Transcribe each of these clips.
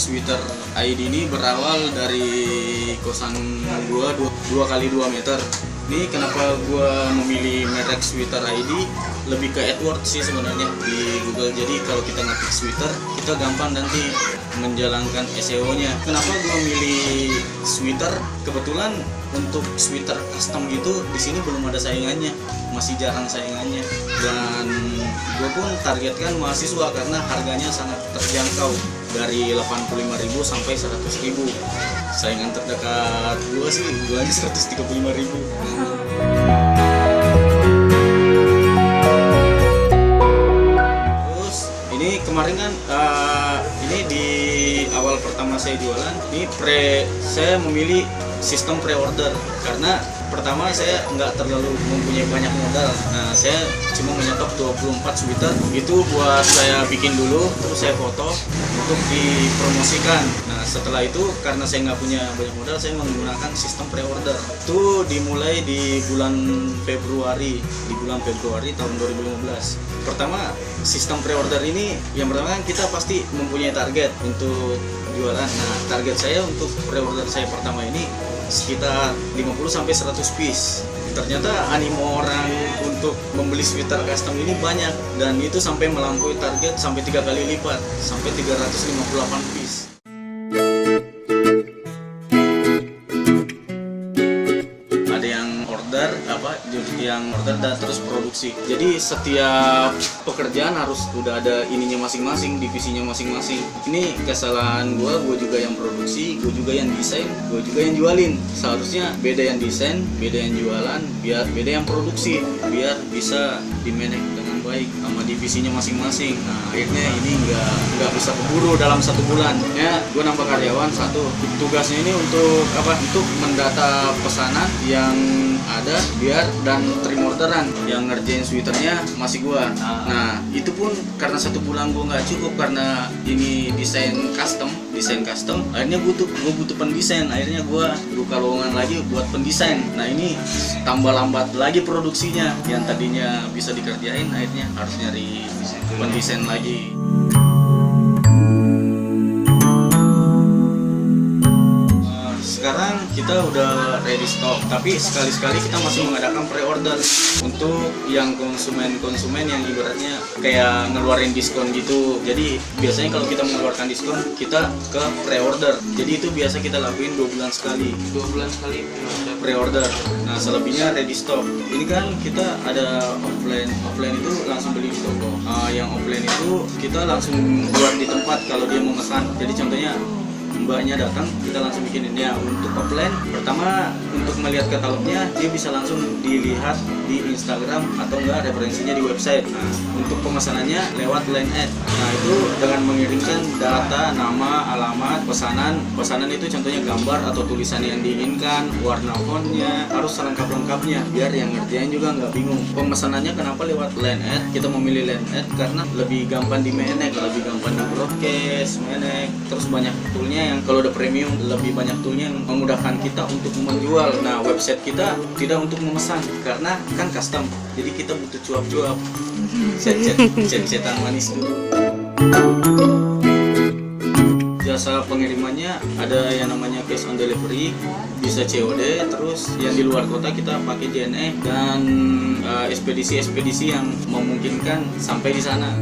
Sweater ID ini berawal dari kosan gua 2x2 meter. Ini kenapa gua memilih merek Sweater ID, lebih ke AdWords sih sebenarnya di Google. Jadi kalau kita ngetik Sweater, kita gampang nanti menjalankan SEO-nya. Kenapa gua milih Sweater? Kebetulan untuk sweater custom itu di sini belum ada saingannya, masih jarang saingannya. Dan gue pun targetkan mahasiswa karena harganya sangat terjangkau dari 85.000 sampai 100.000. Saingan terdekat gue sih jualnya 135.000. Terus ini kemarin kan ini di awal pertama saya jualan, ini saya memilih sistem pre-order karena pertama saya nggak terlalu mempunyai banyak modal. Nah, saya cuma menyetok 24 sweater itu buat saya bikin dulu, terus saya foto untuk dipromosikan. Nah, setelah itu karena saya nggak punya banyak modal, saya menggunakan sistem pre-order. Itu dimulai di bulan Februari tahun 2015. Pertama, sistem pre-order ini yang pertama kan kita pasti mempunyai target untuk jualan. Nah, target saya untuk pre-order saya pertama ini sekitar 50 sampai 100 piece. Ternyata animo orang untuk membeli sweater custom ini banyak dan itu sampai melampaui target sampai 3 kali lipat, sampai 358 piece. Yang order dan terus produksi. Jadi setiap pekerjaan harus udah ada ininya masing-masing, divisinya masing-masing. Ini kesalahan gue juga yang produksi, gue juga yang desain, gue juga yang jualin. Seharusnya beda yang desain, beda yang jualan, biar beda yang produksi, biar bisa di-manage dengan baik sama divisinya masing-masing. Nah, akhirnya ini nggak bisa keburu dalam 1 bulan. Ya, gue nambah karyawan 1. Tugasnya ini untuk apa? Untuk mendata pesanan yang ada biar dan terima orderan. Yang ngerjain sweaternya masih gua. Nah, itu pun karena 1 bulan gua nggak cukup karena ini desain custom. Akhirnya gua butuh pendesain. Akhirnya gua buka lowongan lagi buat pendesain. Nah, ini tambah lambat lagi produksinya. Yang tadinya bisa dikerjain akhirnya harus nyari pendesain lagi. Sekarang kita udah ready stock, tapi sekali-sekali kita masih mengadakan pre-order untuk yang konsumen yang ibaratnya kayak ngeluarin diskon gitu. Jadi biasanya kalau kita mengeluarkan diskon, kita ke pre-order. Jadi itu biasa kita lakuin 2 bulan sekali. 2 bulan sekali pre-order. Nah, selebihnya ready stock. Ini kan kita ada offline itu langsung beli di toko. Yang offline itu kita langsung buat di tempat kalau dia mau pesan. Jadi contohnya mbaknya datang, kita langsung bikinin. Ya, untuk offline pertama untuk melihat katalognya dia bisa langsung dilihat di Instagram atau enggak referensinya di website. Nah, untuk pemesanannya lewat line ad. Nah, itu dengan mengirimkan data, nama, alamat, pesanan itu contohnya gambar atau tulisan yang diinginkan, warna fontnya harus lengkap-lengkapnya biar yang ngerjain juga nggak bingung. Pemesanannya kenapa lewat line ad? Kita memilih line ad karena lebih gampang di manage, lebih gampang di broadcast, manage, terus banyak toolnya yang kalau udah premium lebih banyak toolnya yang memudahkan kita untuk menjual. Nah, website kita tidak untuk memesan karena kan custom, jadi kita butuh cuap-cuap, chat-chatan manis dulu. Jasa pengirimannya ada yang namanya cash on delivery, bisa COD, terus yang di luar kota kita pakai JNE dan ekspedisi-ekspedisi yang memungkinkan sampai di sana.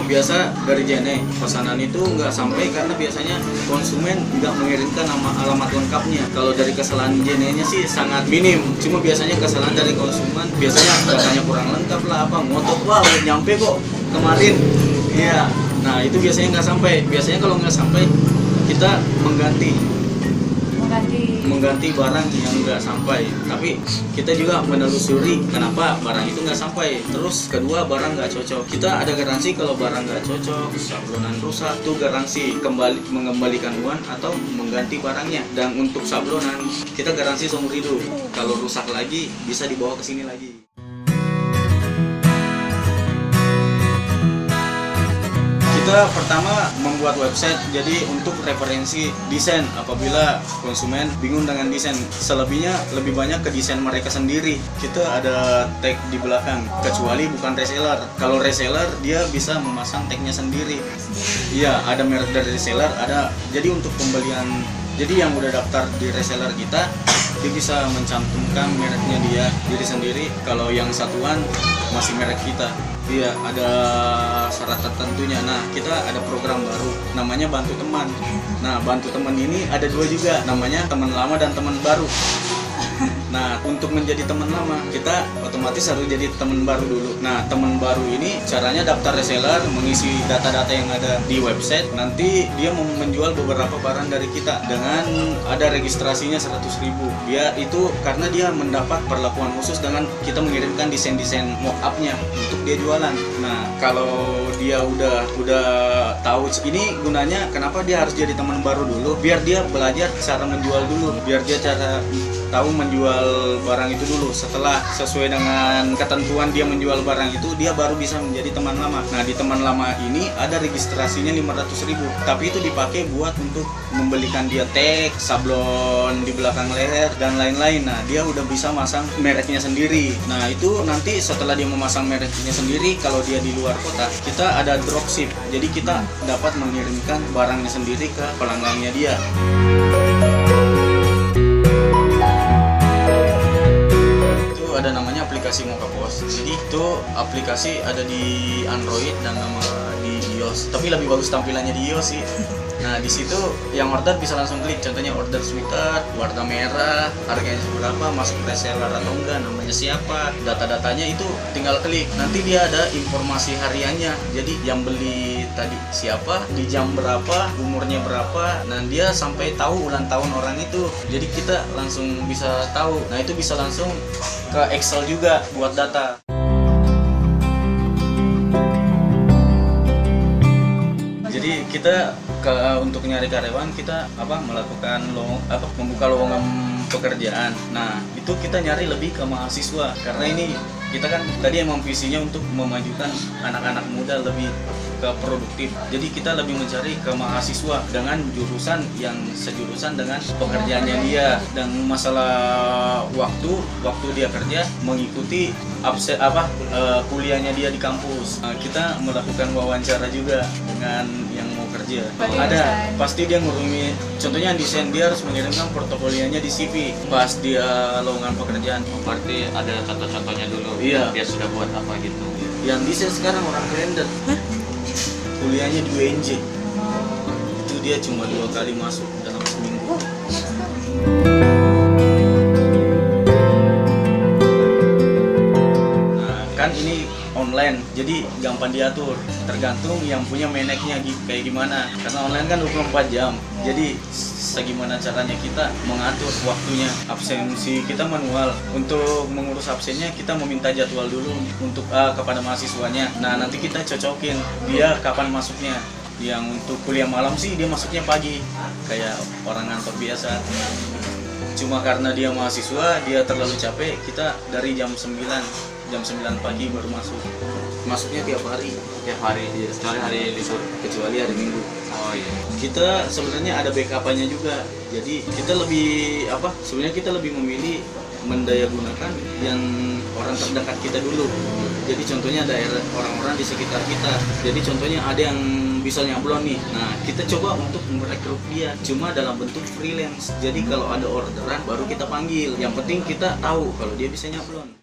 Biasa dari JNE pesanan itu nggak sampai karena biasanya konsumen nggak mengirimkan nama alamat lengkapnya. Kalau dari kesalahan JNE-nya sih sangat minim, cuma biasanya kesalahan dari konsumen biasanya datanya kurang lengkap lah, apa ngotot, wah udah nyampe kok kemarin. Iya, nah itu biasanya nggak sampai. Biasanya kalau nggak sampai kita mengganti barang yang nggak sampai, tapi kita juga menelusuri kenapa barang itu nggak sampai. Terus kedua, barang nggak cocok, kita ada garansi kalau barang nggak cocok, sablonan rusak, tuh garansi mengembalikan uang atau mengganti barangnya. Dan untuk sablonan kita garansi seumur hidup, kalau rusak lagi bisa dibawa ke sini lagi. Kita pertama membuat website jadi untuk referensi desain apabila konsumen bingung dengan desain. Selebihnya lebih banyak ke desain mereka sendiri. Kita ada tag di belakang, kecuali bukan reseller. Kalau reseller dia bisa memasang tagnya sendiri. Iya, ada merek dari reseller, ada. Jadi untuk pembelian, jadi yang udah daftar di reseller kita, dia bisa mencantumkan mereknya dia diri sendiri. Kalau yang satuan masih merek kita. Iya, ada syarat tertentunya. Nah, kita ada program baru namanya Bantu Teman. Nah, Bantu Teman ini ada dua juga, namanya teman lama dan teman baru. Nah, untuk menjadi teman lama, kita otomatis harus jadi teman baru dulu. Nah, teman baru ini caranya daftar reseller, mengisi data-data yang ada di website. Nanti dia mau menjual beberapa barang dari kita dengan ada registrasinya 100.000. Dia itu karena dia mendapat perlakuan khusus dengan kita mengirimkan desain-desain mock-up-nya untuk dia jualan. Nah, kalau dia udah tahu ini gunanya, kenapa dia harus jadi teman baru dulu? Biar dia belajar cara menjual dulu, biar dia cara tahu menjual barang itu dulu. Setelah sesuai dengan ketentuan dia menjual barang itu, dia baru bisa menjadi teman lama. Nah, di teman lama ini ada registrasinya 500.000, tapi itu dipakai buat untuk membelikan dia tag, sablon di belakang leher dan lain-lain. Nah, dia udah bisa masang mereknya sendiri. Nah, itu nanti setelah dia memasang mereknya sendiri, kalau dia di luar kota, kita ada dropship. Jadi kita dapat mengirimkan barangnya sendiri ke pelanggannya dia. Ada namanya aplikasi Mokapos. Jadi itu aplikasi ada di Android dan sama di iOS. Tapi lebih bagus tampilannya di iOS sih. Nah, di situ yang order bisa langsung klik. Contohnya order sweater, warna merah, harganya seberapa, masuk reseller atau enggak, namanya siapa, data-datanya itu tinggal klik. Nanti dia ada informasi hariannya. Jadi yang beli tadi siapa, di jam berapa, umurnya berapa. Nah, dia sampai tahu ulang tahun orang itu. Jadi kita langsung bisa tahu. Nah, itu bisa langsung ke Excel juga buat data. Jadi kita untuk nyari karyawan, kita melakukan membuka lowongan pekerjaan. Nah, itu kita nyari lebih ke mahasiswa karena ini kita kan tadi emang visinya untuk memajukan anak-anak muda lebih ke produktif. Jadi kita lebih mencari ke mahasiswa dengan jurusan yang sejurusan dengan pekerjaannya dia. Dan masalah waktu dia kerja mengikuti kuliahnya dia di kampus. Nah, kita melakukan wawancara juga dengan yang mau kerja. Ada pasti dia ngurumi, contohnya desain, dia harus mengirimkan portofolionya di CV pas dia lowongan pekerjaan. Berarti ada contoh-contohnya dulu. Iya. Dia sudah buat apa gitu. Yang desain sekarang orang render. Kuliahnya di UNJ. Itu dia cuma 2 kali masuk dalam seminggu. Nah, kan ini online, jadi gampang diatur. Tergantung yang punya meneknya kayak gimana. Karena online kan 24 jam. Jadi segimana caranya kita mengatur waktunya. Absensi kita manual. Untuk mengurus absennya kita meminta jadwal dulu untuk kepada mahasiswanya. Nah, nanti kita cocokin dia kapan masuknya. Yang untuk kuliah malam sih dia masuknya pagi kayak orang ngantor biasa. Cuma karena dia mahasiswa, dia terlalu capek, kita dari jam 9 pagi baru masuk. Masuknya tiap hari Iya. Kecuali hari libur, kecuali hari Minggu. oh iya. Kita sebenarnya ada backup-nya juga. Jadi kita sebenarnya kita lebih memilih mendayagunakan yang orang terdekat kita dulu. Jadi contohnya daerah orang-orang di sekitar kita. Jadi contohnya ada yang bisa nyablon nih. Nah, kita coba untuk merekrut dia cuma dalam bentuk freelance. Jadi kalau ada orderan baru kita panggil. Yang penting kita tahu kalau dia bisa nyablon.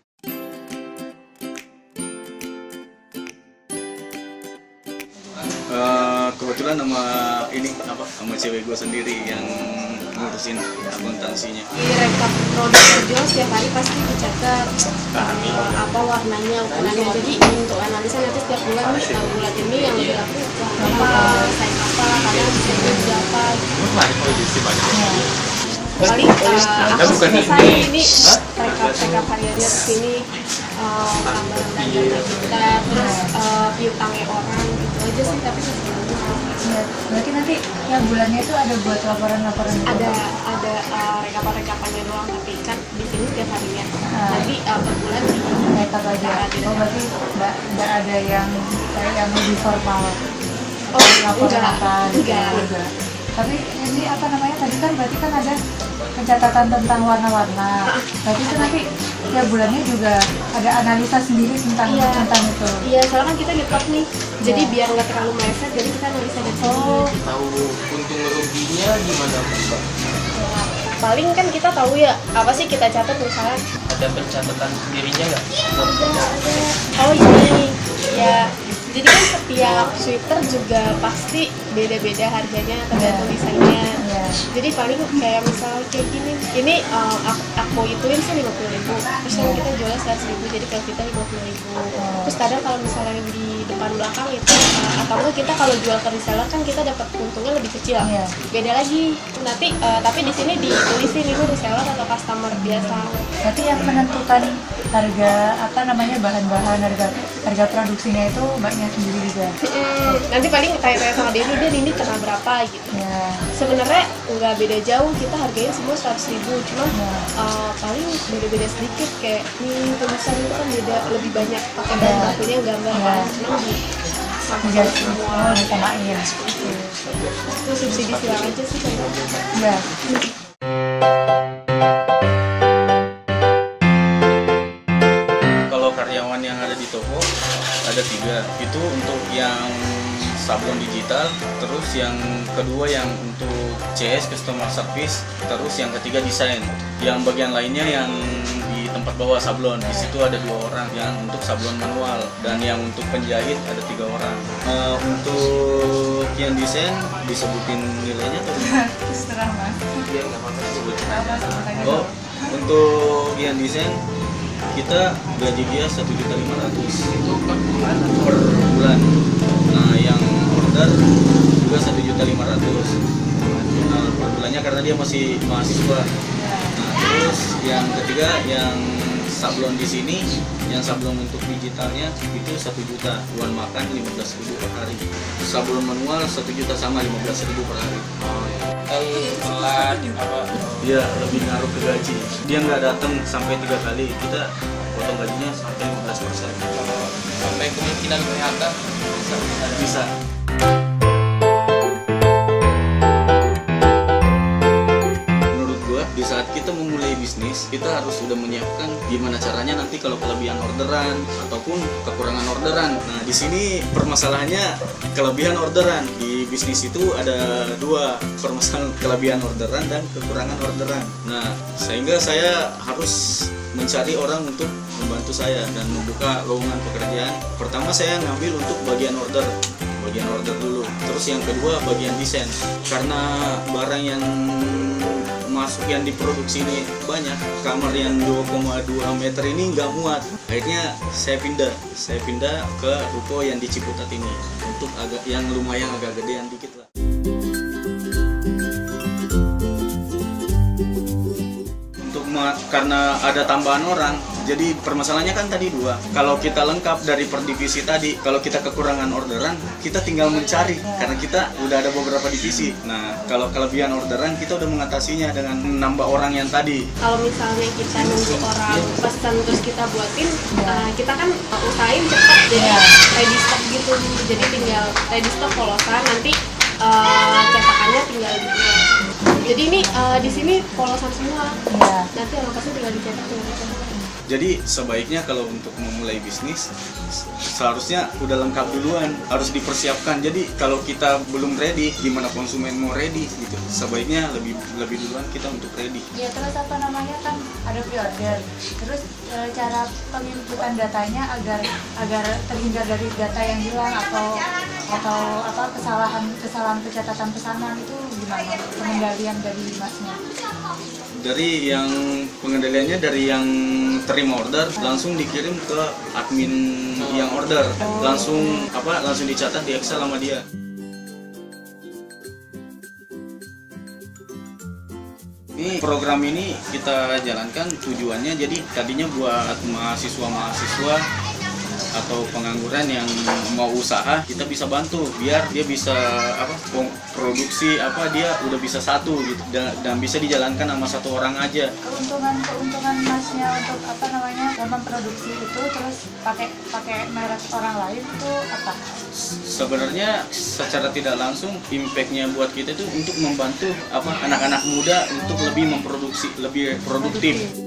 Kebetulan sama cewek gue sendiri yang ngurusin akuntansinya. Di rekap produk kerja setiap hari pasti dicatat apa warnanya, ukurannya. Jadi untuk analisa nanti setiap bulan bulan ini yang lebih laku apa, size apa, kalian bisa berapa. Paling aku selesai ini rekap hariannya di sini, tambahan belanja kita, terus piutangnya orang gitu aja sih. Tapi berarti nanti yang bulannya itu ada buat laporan-laporan gitu? ada rekapan-rekapannya doang, tapi kan di sini setiap harinya. Nanti per bulan Rekap aja. Oh, berarti nggak ada yang lebih formal. laporan apa gitu? enggak. Tapi ini apa namanya tadi kan berarti kan ada pencatatan tentang warna-warna. Berarti itu nanti tiap bulannya juga ada analisa sendiri tentang Iya. tentang itu. Iya, soalnya kan kita nyetok nih, jadi Iya. biar nggak terlalu meleset, jadi kita analisa dari sini. Oh, Tahu untung ruginya gimana Mbak? Paling kan kita tahu ya apa sih kita catat misalnya. Ada pencatatan sendirinya nggak? Ada. Oh ini ya. Jadi kan setiap sweater juga pasti beda-beda harganya tergantung desainnya. iya. Jadi paling kayak misalnya kayak gini, ini aku ituin sih 50.000, terus kan kita jualnya 100.000, jadi kalau kita 50.000. Terus kadang kalau misalnya yang di depan belakang itu atau enggak kita kalau jual ke reseller kan kita dapat untungnya lebih kecil. Iya. Beda lagi nanti, tapi di sini ditulisin ini reseller atau customer biasa. Berarti yang menentukan harga apa namanya bahan-bahan harga produksinya itu mbaknya sendiri juga. Nanti paling tanya-tanya sama dia ini kena berapa gitu. Ya. Sebenarnya nggak beda jauh, kita hargain semua 100.000, cuma Ya. paling beda-beda sedikit kayak tulisan itu kan beda, lebih banyak pakai Ya. bahan bakunya gambar Ya. kan, cuma di sama Iya. semua. Oh, disamain. Itu subsidi silang aja sih kayaknya. Ya. Kalau karyawan yang ada di toko ada 3, itu untuk yang sablon digital, terus yang kedua yang untuk CS customer service, terus yang ketiga desain. Yang bagian lainnya yang di tempat bawah sablon, di situ ada 2 orang yang untuk sablon manual, dan yang untuk penjahit ada 3 orang. Untuk yang desain disebutin nilainya tuh. Terserah mas. Iya nggak apa-apa sebutin Apa aja. sebutannya Oh, untuk yang desain kita gaji dia 1.500.000 per bulan. Nah, yang order juga 1.500.000 per bulannya karena dia masih mahasiswa. Nah, terus yang ketiga yang sablon di sini, yang sablon untuk digitalnya itu 1 juta, uang makan 15.000 per hari. Sablon manual 1 juta sama 15.000 per hari. Kalau telat apa? Dia lebih ngaruh ke gaji. Dia nggak datang sampai 3 kali, kita potong gajinya sampai 15%. Sampai kemungkinan PHK Bisa. Menurut gua di saat kita memulai bisnis, kita harus sudah menyiapkan gimana caranya nanti kalau kelebihan orderan ataupun kekurangan orderan. Nah, di sini permasalahannya kelebihan orderan. Di bisnis itu ada 2 permasalahan, kelebihan orderan dan kekurangan orderan. Nah, sehingga saya harus mencari orang untuk membantu saya dan membuka lowongan pekerjaan. Pertama saya ngambil untuk bagian order dulu. Terus yang kedua bagian desain. Karena barang yang masuk yang diproduksi ini banyak, kamar yang 2,2 meter ini nggak muat. Akhirnya saya pindah ke ruko yang di Ciputat ini untuk agak yang lumayan agak gedean dikit lah. Karena ada tambahan orang, jadi permasalahannya kan tadi 2. Kalau kita lengkap dari per divisi tadi, kalau kita kekurangan orderan, kita tinggal mencari karena kita udah ada beberapa divisi. Nah, kalau kelebihan orderan kita udah mengatasinya dengan menambah orang yang tadi. Kalau misalnya kita nunggu orang pesan terus kita buatin, kita kan usahain cepat jadi ready stock gitu. Jadi tinggal ready stock polosan, nanti cetakannya tinggal dibuat. Jadi ini di sini polosan semua. Iya. Nanti orang pasti tinggal dicetak. Jadi sebaiknya kalau untuk memulai bisnis seharusnya udah lengkap duluan, harus dipersiapkan. Jadi kalau kita belum ready, gimana konsumen mau ready gitu. Sebaiknya lebih duluan kita untuk ready. Ya terus apa namanya kan ada pre-order. Terus cara penginputan datanya agar terhindar dari data yang hilang atau apa kesalahan pencatatan pesanan itu gimana pengendalian dari masnya? Dari yang pengendaliannya dari yang terima order langsung dikirim ke admin yang order, langsung dicatat di Excel sama dia. Ini program ini kita jalankan tujuannya jadi tadinya buat mahasiswa atau pengangguran yang mau usaha, kita bisa bantu biar dia bisa produksi dia udah bisa satu gitu dan bisa dijalankan sama satu orang aja. Keuntungan masnya untuk memproduksi itu terus pakai merek orang lain itu apa? Sebenarnya secara tidak langsung impact-nya buat kita itu untuk membantu anak-anak muda untuk lebih memproduksi, lebih produktif.